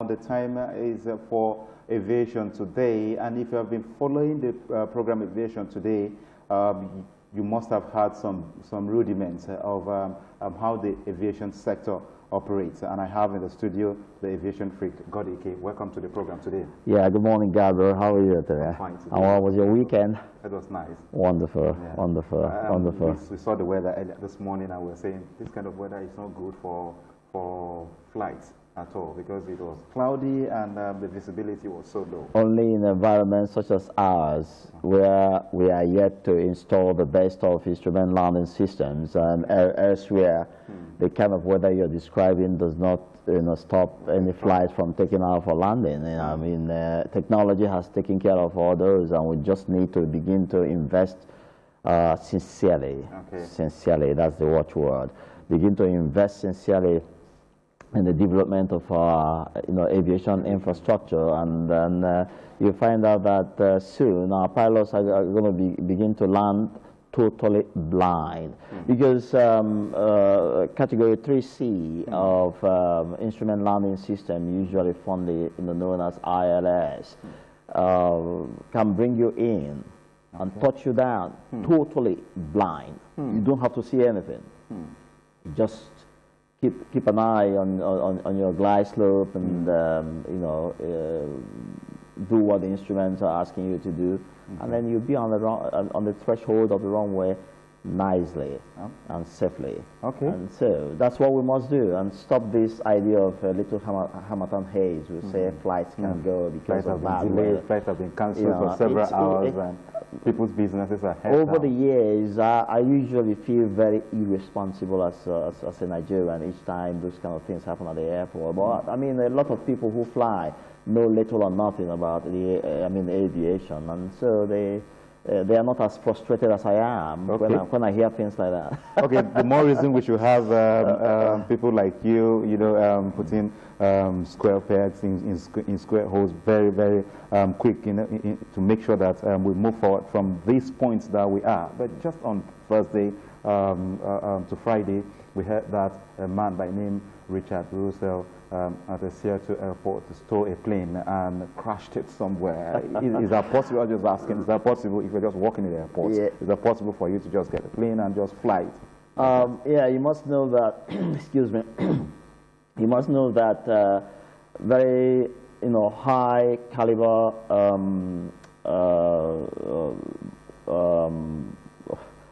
The time is for Aviation Today, and if you have been following the program Aviation Today, you must have had some rudiments of how the aviation sector operates. And I have in the studio the aviation freak, God Ike. Welcome to the program today. Yeah, good morning, Gabriel. How are you today? I'm fine today. And how was your weekend? It was nice. Wonderful, Yeah. wonderful. We saw the weather earlier this morning, and we were saying this kind of weather is not good for flights at all, because it was cloudy and the visibility was so low. Only in environments such as ours, where we are yet to install the best of instrument landing systems, and elsewhere, the kind of weather you're describing does not stop any flight from taking off or landing. I mean, technology has taken care of all those, and we just need to begin to invest sincerely. Okay. Sincerely, that's the watchword. Begin to invest sincerely in the development of our aviation infrastructure, and then you find out that soon our pilots are going to begin to land totally blind, because category 3C of instrument landing system, usually fondly known as ILS, can bring you in and touch you down totally blind. You don't have to see anything. Just keep an eye on your glide slope, and do what the instruments are asking you to do, and then you'll be on the threshold of the runway nicely and safely. Okay. And so that's what we must do, and stop this idea of little Hamilton haze. We say flights can't go because of bad weather. Flights have been cancelled for several hours, and people's businesses are held over the years. I usually feel very irresponsible as a Nigerian each time those kind of things happen at the airport. But I mean, a lot of people who fly know little or nothing about the aviation, and so they are not as frustrated as I am when I hear things like that. Okay, the more reason we should have people like you, putting square pegs in square holes very, very quick, to make sure that we move forward from these points that we are. But just on Thursday to Friday, we heard that a man by name Richard Russell at the Seattle airport stole a plane and crashed it somewhere. Is that possible? I'm just asking, is that possible if you're just walking in the airport? Yeah. Is that possible for you to just get a plane and just fly it? Yeah, you must know that, excuse me, you must know that very, high caliber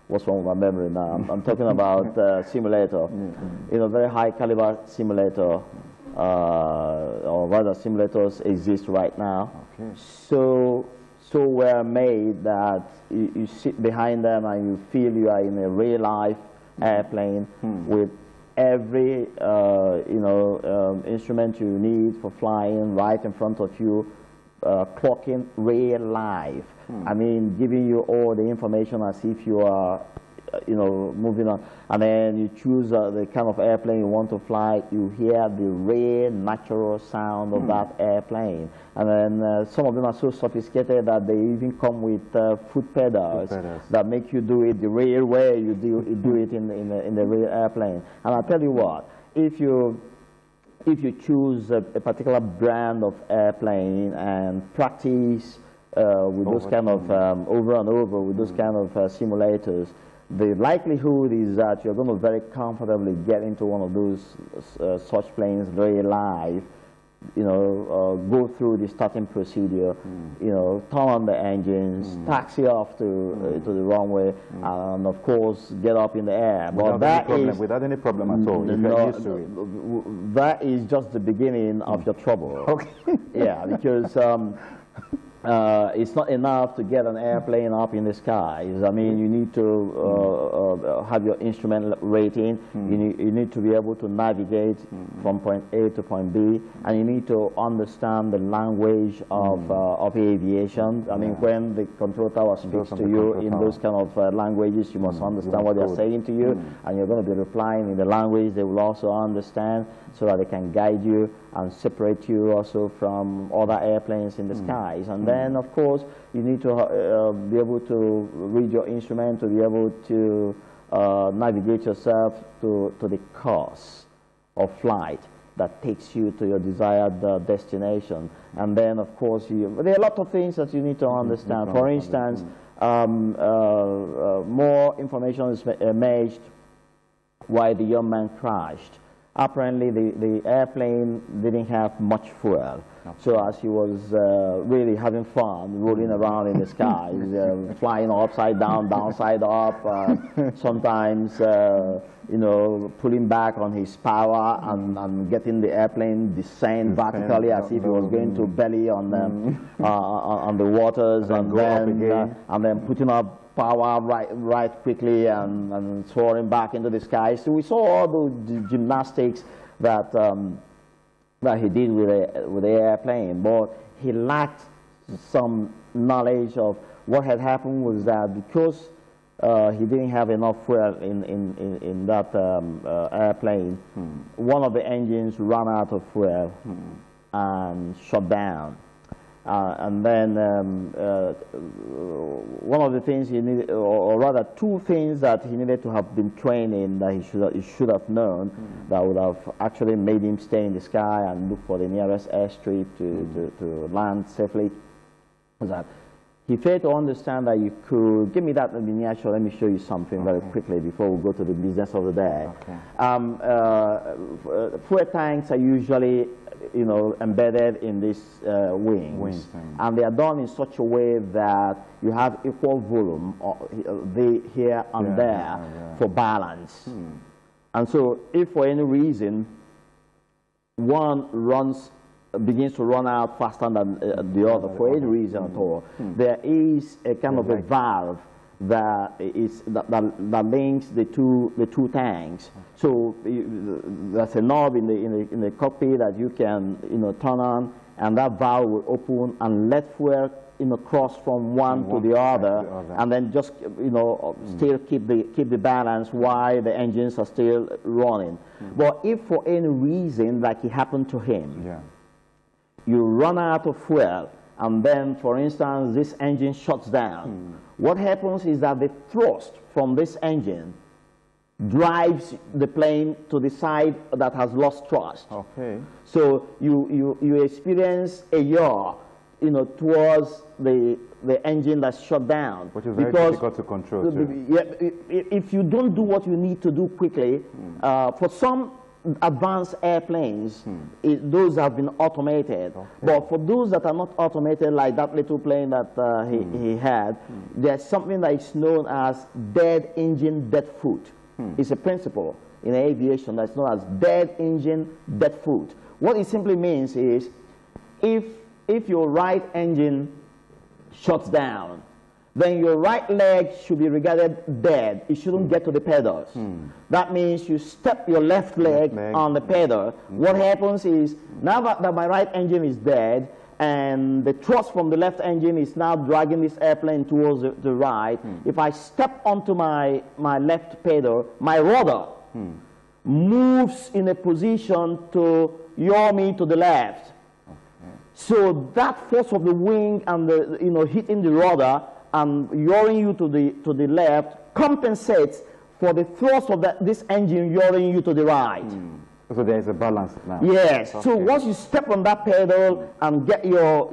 what's wrong with my memory now? I'm talking about simulator. Very high caliber simulator, or rather simulators exist right now. Okay. So well made that you sit behind them and you feel you are in a real life airplane with every instrument you need for flying right in front of you, clocking real life. I mean, giving you all the information as if you are, moving on. And then you choose the kind of airplane you want to fly. You hear the real, natural sound of that airplane. And then some of them are so sophisticated that they even come with foot pedals that make you do it the real way you do it in the real airplane. And I'll tell you what, if you choose a particular brand of airplane and practice with those kind of over and over with those kind of simulators, the likelihood is that you're going to very comfortably get into one of those such planes very live, go through the starting procedure, turn on the engines, taxi off to the runway, and of course get up in the air. But without any problem at all. That is just the beginning of your trouble. Okay. Yeah, because it's not enough to get an airplane up in the skies. I mean, you need to have your instrument rating. You need to be able to navigate from point A to point B, and you need to understand the language of aviation. I mean, when the control tower speaks to you in those kind of languages, you must understand what they're saying to you, and you're going to be replying in the language they will also understand, so that they can guide you and separate you also from other airplanes in the skies. And then, of course, you need to be able to read your instrument, to be able to navigate yourself to the course of flight. that takes you to your desired destination. And then, of course, there are a lot of things that you need to understand. For instance, more information is emerged why the young man crashed. Apparently, the airplane didn't have much fuel. So as he was really having fun, rolling around in the skies, flying upside down, downside up, sometimes, you know, pulling back on his power and getting the airplane descend vertically as if he was going to belly on the waters, and then putting up power right quickly and soaring back into the sky. So we saw all the gymnastics that that he did with the airplane, but he lacked some knowledge of what had happened. Was that because he didn't have enough fuel in that airplane, one of the engines ran out of fuel and shut down. And then one of the things he needed, or rather two things that he needed to have been trained in, that he should have known, that would have actually made him stay in the sky and look for the nearest airstrip to land safely, was that he failed to understand that you could, give me that miniature, let me show you something very quickly before we go to the business of the day. Fuel tanks are usually, you know, embedded in these wings, and they are done in such a way that you have equal volume here and there for balance. And so if for any reason one begins to run out faster than the other, for any reason at all, there is a kind of a valve that links the two tanks. So there's a knob in the cockpit that you can, you know, turn on, and that valve will open and let fuel, you know, cross from one to the other, and then just, you know, still keep the balance while the engines are still running. But if for any reason, like it happened to him, you run out of fuel, and then, for instance, this engine shuts down, what happens is that the thrust from this engine drives the plane to the side that has lost thrust. So you experience a yaw, you know, towards the engine that's shut down. Which is very difficult to control, too. If you don't do what you need to do quickly, for some advanced airplanes, those have been automated. But for those that are not automated, like that little plane that he had, there's something that is known as dead engine, dead foot. It's a principle in aviation that's known as dead engine, dead foot. What it simply means is if your right engine shuts down, then your right leg should be regarded dead. It shouldn't get to the pedals. That means you step your left leg on the pedal. What happens is, now that my right engine is dead, and the thrust from the left engine is now dragging this airplane towards the right, if I step onto my left pedal, my rudder moves in a position to yaw me to the left. So that force of the wing and the, you know, hitting the rudder and yawing you to the left compensates for the thrust of this engine yawing you to the right. So there is a balance now. Yes. So once you step on that pedal and get your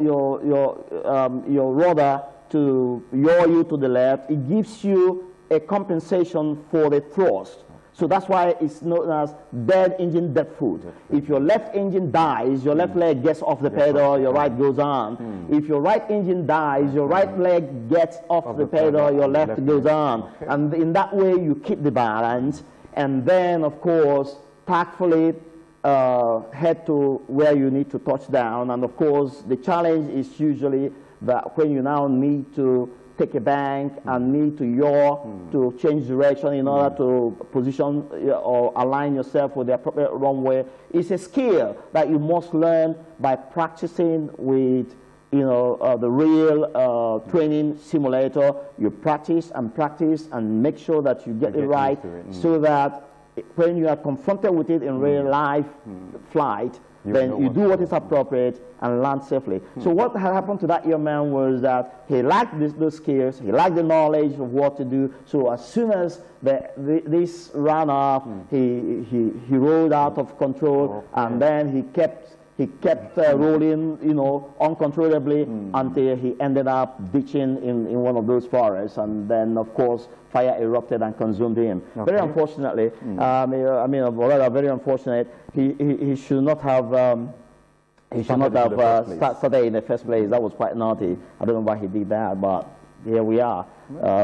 rudder to yaw you to the left, it gives you a compensation for the thrust. So that's why it's known as dead engine, dead foot. If your left engine dies, your left leg gets off the pedal, your right goes on. If your right engine dies, your right leg gets off the pedal, your left goes on. And in that way, you keep the balance. And then, of course, tactfully head to where you need to touch down. And of course, the challenge is usually that when you now need to take a bank and need to yaw to change direction in order to position or align yourself with the appropriate runway. It's a skill that you must learn by practicing with, you know, the real training simulator. You practice and make sure that you get it right, so that when you are confronted with it in real life flight, then you do what is appropriate and land safely. So what had happened to that young man was that he lacked those skills, he lacked the knowledge of what to do. So as soon as this ran off, he rolled out of control, and then he kept rolling, you know, uncontrollably until he ended up ditching in one of those forests, and then of course fire erupted and consumed him. Okay. Very unfortunately, I mean, rather very unfortunate. He should not have. He should not have started in the first place. That was quite naughty. I don't know why he did that, but here we are.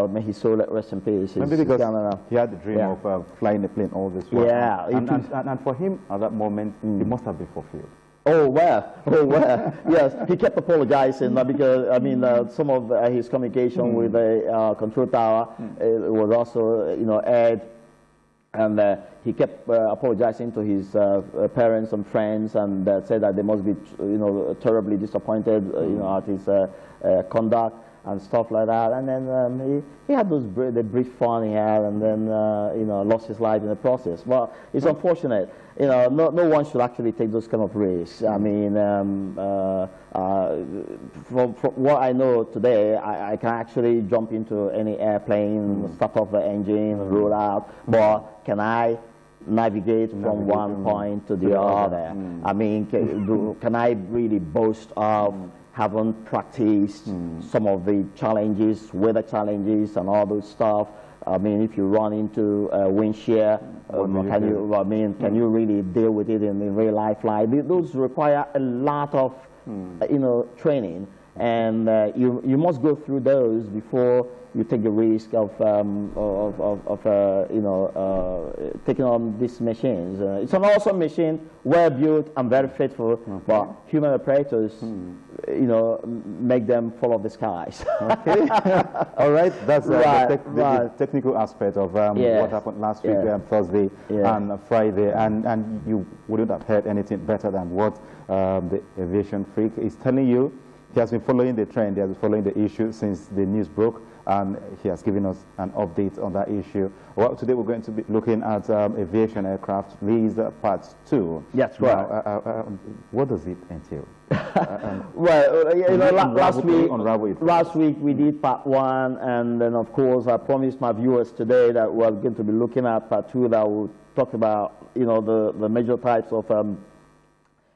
May his soul rest in peace. Maybe because he had the dream of flying a plane all this while. Yeah. And for him, at that moment, it must have been fulfilled. Oh, well. Yes, he kept apologizing because, I mean, some of his communication with the control tower was also, you know, aired. And he kept apologizing to his parents and friends, and said that they must be, you know, terribly disappointed, you know, at his conduct and stuff like that. And then he had those the brief fun he had, and then you know, lost his life in the process. Well, it's unfortunate. You know, no one should actually take those kind of risks. I mean, from what I know today, I can actually jump into any airplane, start off the engine, roll out. But can I navigate from one point to the other? I mean, can I really boast of having practiced some of the challenges, weather challenges, and all those stuff? I mean, if you run into wind shear, can you really deal with it in real life? Like, those require a lot of, you know, training, and you must go through those before you take the risk of you know, taking on these machines. It's an awesome machine, well built and very faithful, but human operators, you know, make them fall off the skies. Okay. All right, that's the technical aspect of what happened last week, Thursday and Friday, and you wouldn't have heard anything better than what the aviation freak is telling you. He has been following the trend, he has been following the issue since the news broke, and he has given us an update on that issue. Well, today we're going to be looking at aviation aircraft lease part 2. Yes, right. What does it entail? Well, you know, last week we did part 1, and then of course I promised my viewers today that we're going to be looking at part 2, that will talk about, you know, the major types of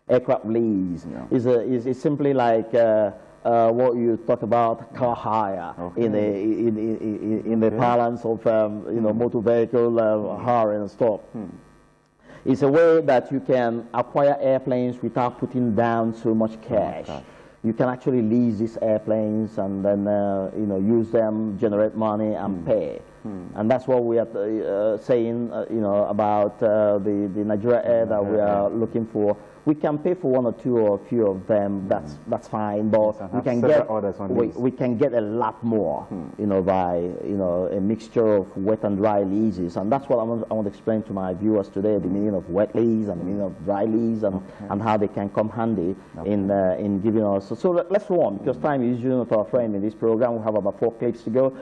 aircraft lease. Is simply like what you talk about car hire in the parlance of you know, motor vehicle hire and stuff. It's a way that you can acquire airplanes without putting down so much cash. You can actually lease these airplanes and then you know, use them, generate money, and pay. And that's what we are saying, you know, about the Nigeria Air that we are looking for. We can pay for one or two or a few of them. That's fine, but we can get a lot more, you know, by, you know, a mixture of wet and dry leases. And that's what I want to explain to my viewers today: the meaning of wet lease and the meaning of dry lease, and how they can come handy in giving us. So let's go on, because time is usually not our friend in this program. We have about 4 clips to go.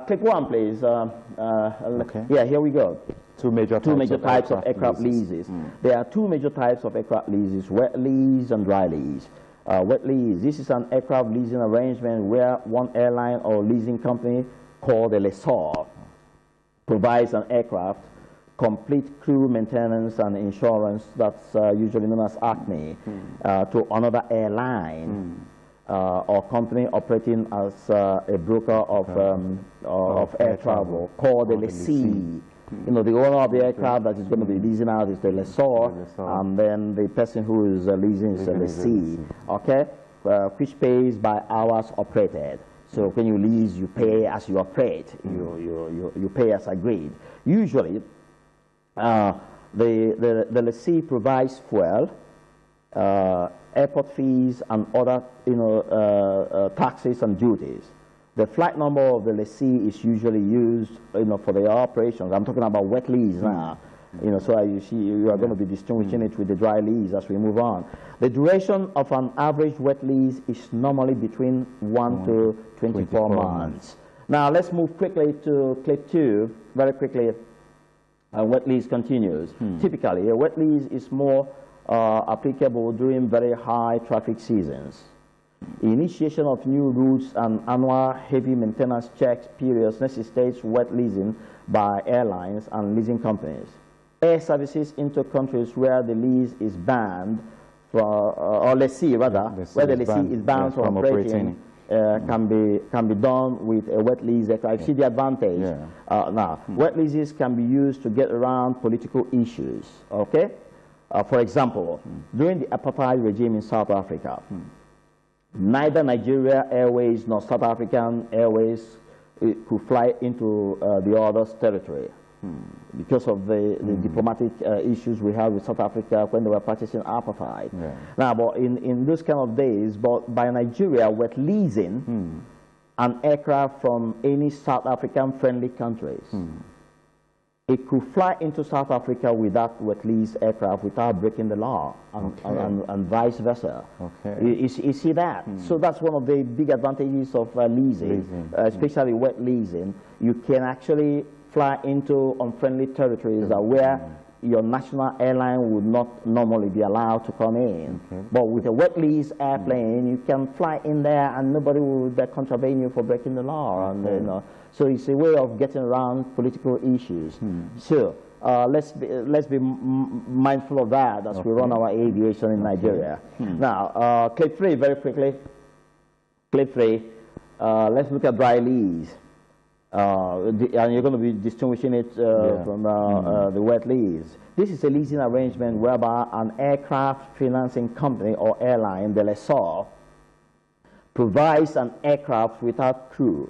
Clip 1, please. Yeah, here we go. Two major types of aircraft leases. There are 2 major types of aircraft leases: wet lease and dry lease. Wet lease, this is an aircraft leasing arrangement where one airline or leasing company called a lessor provides an aircraft, complete crew maintenance and insurance, that's usually known as ACME, to another airline or company operating as a broker of air travel, called a lessee. You know, the owner of the aircraft that is going to be leasing out is the lessor, and then the person who is leasing is the lessee, okay? Which pays by hours operated. So when you lease, you pay as you operate. You pay as agreed. Usually, the lessee provides fuel, airport fees, and other, you know, taxes and duties. The flight number of the lessee is usually used, you know, for the operations. I'm talking about wet lease now. You know, so you see, you are going to be distinguishing it with the dry lease as we move on. The duration of an average wet lease is normally between 1 to 24 months. Now let's move quickly to clip 2, very quickly. Wet lease continues. Typically, a wet lease is more applicable during very high traffic seasons. Initiation of new routes and annual heavy maintenance checks periods necessitates wet leasing by airlines and leasing companies. Air services into countries where the lease is banned, or lessee rather, where the lessee is banned from operating, can be done with a wet lease aircraft. I see the advantage. Now, wet leases can be used to get around political issues. Okay, for example, during the apartheid regime in South Africa, neither Nigeria Airways nor South African Airways could fly into the other's territory because of the diplomatic issues we had with South Africa when they were practicing apartheid. Now, but in those kind of days, but by Nigeria wet leasing an aircraft from any South African friendly countries, it could fly into South Africa with that wet lease aircraft without breaking the law, and vice versa. You see that? So that's one of the big advantages of leasing, especially wet leasing. You can actually fly into unfriendly territories where your national airline would not normally be allowed to come in. But with a wet lease airplane, you can fly in there and nobody will contravene you for breaking the law. And, you know, so it's a way of getting around political issues. So let's be mindful of that as we run our aviation in Nigeria. Now, clip 3, very quickly. Clip 3, let's look at dry lease. And you're going to be distinguishing it from the wet lease. This is a leasing arrangement whereby an aircraft financing company or airline, the lessor, provides an aircraft without crew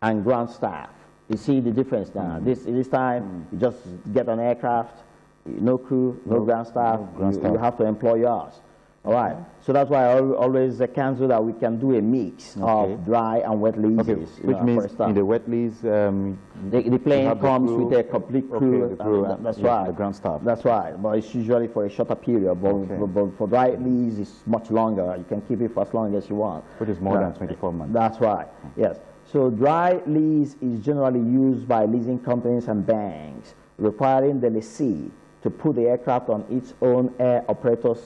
and ground staff. You see the difference now. This time, you just get an aircraft, no crew, no ground staff. You have to employ yours. All right. So that's why I always counsel that we can do a mix of dry and wet leases. Which means in the wet lease, the plane comes with a complete crew. That's right. The ground staff. That's right. But it's usually for a shorter period. But for dry lease, it's much longer. You can keep it for as long as you want. Which is more than 24 months. That's right. Yes. So dry lease is generally used by leasing companies and banks, requiring the lessee to put the aircraft on its own air operator's,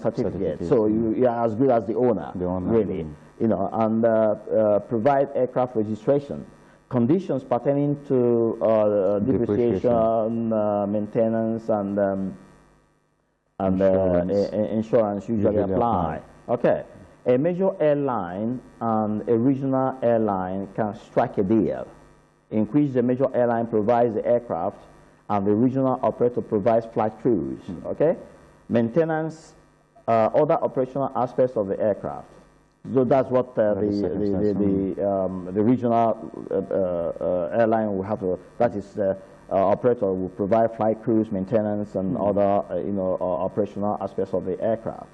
certificate. So you are as good as the owner really, and provide aircraft registration. Conditions pertaining to depreciation, maintenance, and insurance usually apply. Okay. A major airline and a regional airline can strike a deal, in which the major airline provides the aircraft and the regional operator provides flight crews, okay? Maintenance, other operational aspects of the aircraft. So that's what the regional airline will have to, that is operator will provide flight crews, maintenance, and other, operational aspects of the aircraft.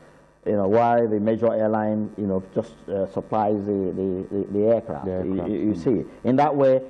While the major airline, just supplies the aircraft. You see, in that way,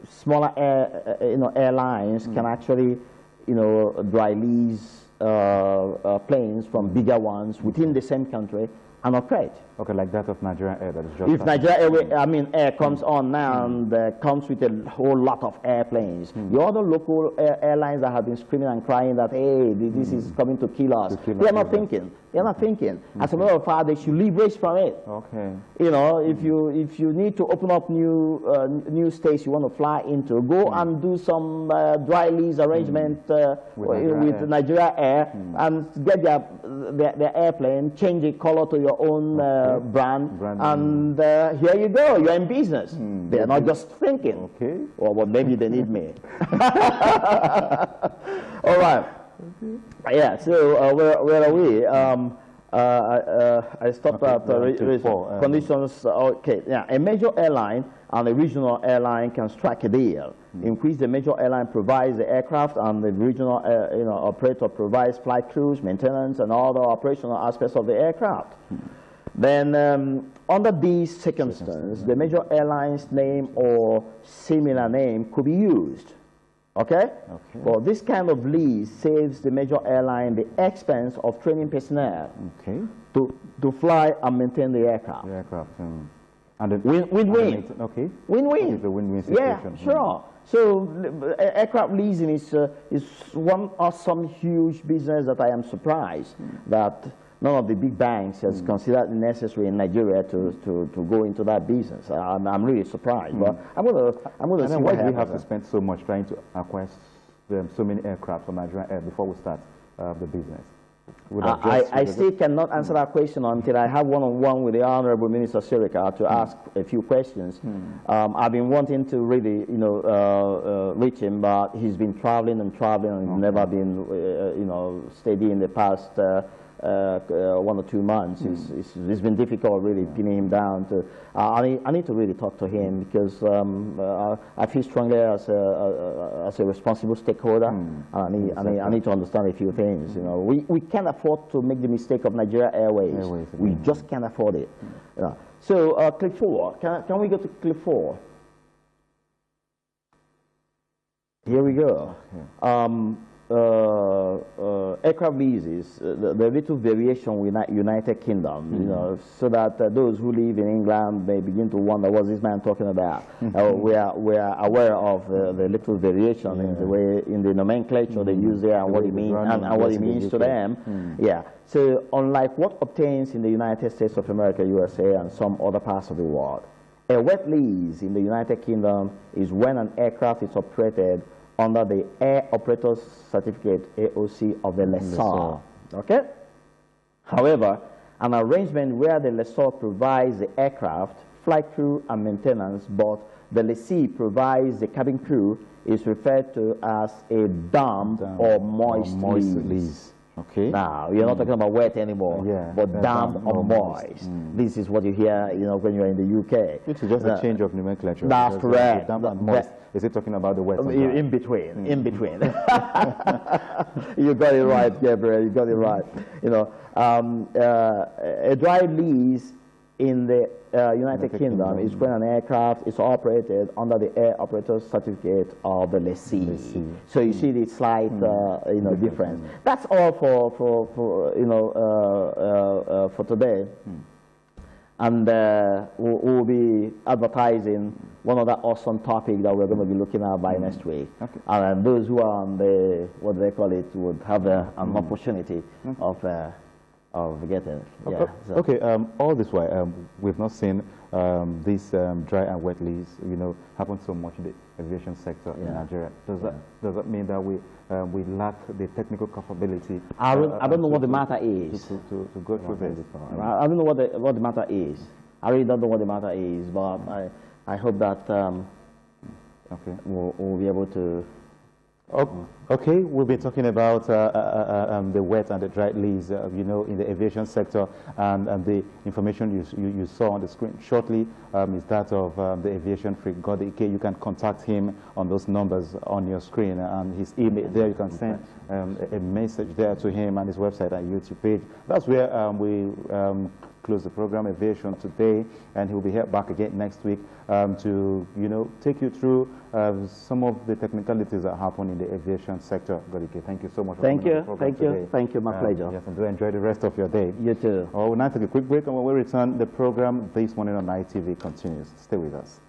smaller airlines can actually, dry lease planes from bigger ones within the same country and operate. Okay, like that of Nigeria Air. That is just if Nigeria Air comes on now and comes with a whole lot of airplanes, the other local airlines that have been screaming and crying that, hey, this is coming to kill us, they're not thinking. They're not thinking. As a matter of fact, they should leverage from it. Okay. If you need to open up new states you want to fly into, go and do some dry lease arrangement with Nigeria Air and get their airplane, change the color to your own brand, and here you go. You're in business. They're not just thinking. Okay. Well, maybe they need me. All right. Yeah, so where are we? I stopped at conditions. Okay, yeah. A major airline and a regional airline can strike a deal, in which the major airline provides the aircraft and the regional operator provides flight crews, maintenance, and all the operational aspects of the aircraft. Then, under these circumstances, the major airline's name or similar name could be used. Okay? Well, this kind of lease saves the major airline the expense of training personnel to fly and maintain the aircraft. And then Win-win. Okay. Win-win. It's a win-win situation. Yeah, sure. So aircraft leasing is one awesome, huge business that I am surprised that none of the big banks has considered it necessary in Nigeria to go into that business. I'm really surprised. But I'm gonna see why what do we happens. have to spend so much trying to acquire so many aircraft from Nigerian Air before we start the business? I still cannot answer that question until I have one-on-one with the Honorable Minister Sirika to ask a few questions. I've been wanting to really, reach him, but he's been traveling and never been, steady in the past 1 or 2 months. It's been difficult really pinning him down. I need to really talk to him because I feel strongly as a responsible stakeholder. I need to understand a few things. We can't afford to make the mistake of Nigeria Airways. We just can't afford it. So click 4. Can we go to click 4? Here we go. Aircraft leases, the little variation with United Kingdom, so that those who live in England may begin to wonder what's this man talking about. We are aware of the little variation in the way, in the nomenclature they use there and what it means and what it means to them. Yeah. So unlike what obtains in the United States of America, USA, and some other parts of the world, a wet lease in the United Kingdom is when an aircraft is operated under the Air Operator's Certificate, AOC, of the lessor. Okay? However, an arrangement where the lessor provides the aircraft, flight crew, and maintenance, but the lessee provides the cabin crew, is referred to as a damp or moist lease. Okay. Now, you're not talking about wet anymore, but damp or moist. This is what you hear, when you're in the UK. It's just a change of nomenclature. That's correct. Damp and moist. Is it talking about the wet and dry? In between. You got it right, Gabriel. You got it right. A dry lease in the United Kingdom is when an aircraft is operated under the Air Operator's Certificate of the lessee. So you see the slight, difference. That's all for today. And we'll be advertising one other awesome topic that we're going to be looking at by next week. Okay. And those who are on the, what they call it, would have an opportunity of getting. Yeah. Okay. All this while, we've not seen this dry and wet lease, happen so much in the aviation sector in Nigeria. Does that mean that we lack the technical capability? I don't know what the matter is. To go through this. I don't know what the matter is. I really don't know what the matter is, but I hope that we'll be able to. Okay, we'll be talking about the wet and the dry lease, in the aviation sector, and the information you saw on the screen shortly is that of the aviation freak, God Ike. You can contact him on those numbers on your screen, and his email there. You can send a message there to him and his website and YouTube page. That's where we close the program, Aviation, today, and he'll be here back again next week to take you through some of the technicalities that happen in the aviation sector. Godike, thank you so much for coming on the program today. Thank you, my pleasure. Yes, and do enjoy the rest of your day. You too. We'll now take a quick break, and when we return, the program This Morning on ITV continues. Stay with us.